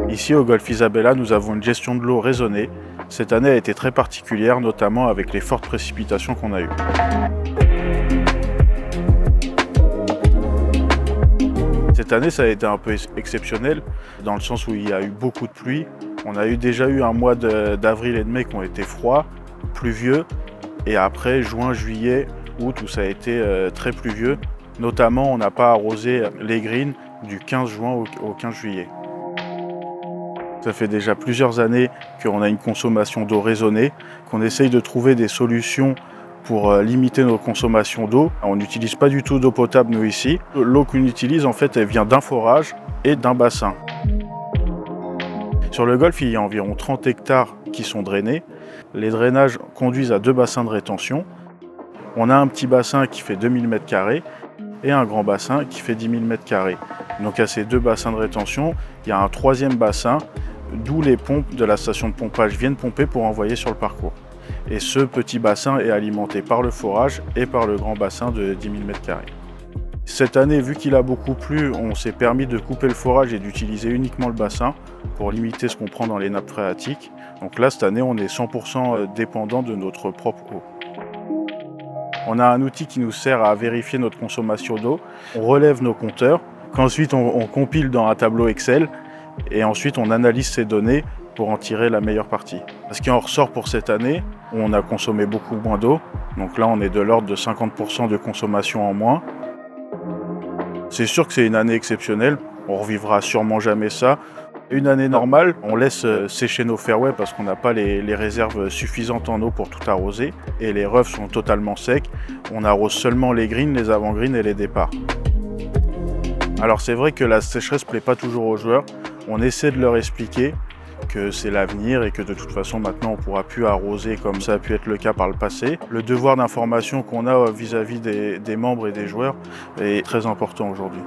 Ici au golf Isabella, nous avons une gestion de l'eau raisonnée. Cette année a été très particulière, notamment avec les fortes précipitations qu'on a eues. Cette année, ça a été un peu exceptionnel, dans le sens où il y a eu beaucoup de pluie. On a déjà eu un mois d'avril et de mai qui ont été froids, pluvieux, et après juin, juillet, août, où ça a été très pluvieux. Notamment, on n'a pas arrosé les greens du 15 juin au 15 juillet. Ça fait déjà plusieurs années qu'on a une consommation d'eau raisonnée, qu'on essaye de trouver des solutions pour limiter nos consommations d'eau. On n'utilise pas du tout d'eau potable, nous, ici. L'eau qu'on utilise, en fait, elle vient d'un forage et d'un bassin. Sur le golf, il y a environ 30 hectares qui sont drainés. Les drainages conduisent à 2 bassins de rétention. On a un petit bassin qui fait 2000 m² et un grand bassin qui fait 10 000 m². Donc à ces 2 bassins de rétention, il y a un 3e bassin, d'où les pompes de la station de pompage viennent pomper pour envoyer sur le parcours. Et ce petit bassin est alimenté par le forage et par le grand bassin de 10 000 m². Cette année, vu qu'il a beaucoup plu, on s'est permis de couper le forage et d'utiliser uniquement le bassin pour limiter ce qu'on prend dans les nappes phréatiques. Donc là, cette année, on est 100% dépendant de notre propre eau. On a un outil qui nous sert à vérifier notre consommation d'eau. On relève nos compteurs, qu'ensuite on compile dans un tableau Excel et ensuite on analyse ces données pour en tirer la meilleure partie. Ce qui en ressort pour cette année, on a consommé beaucoup moins d'eau. Donc là, on est de l'ordre de 50% de consommation en moins. C'est sûr que c'est une année exceptionnelle. On revivra sûrement jamais ça. Une année normale, on laisse sécher nos fairways parce qu'on n'a pas les réserves suffisantes en eau pour tout arroser. Et les roughs sont totalement secs. On arrose seulement les greens, les avant-greens et les départs. Alors c'est vrai que la sécheresse ne plaît pas toujours aux joueurs. On essaie de leur expliquer que c'est l'avenir et que de toute façon maintenant on ne pourra plus arroser comme ça a pu être le cas par le passé. Le devoir d'information qu'on a vis-à-vis des membres et des joueurs est très important aujourd'hui.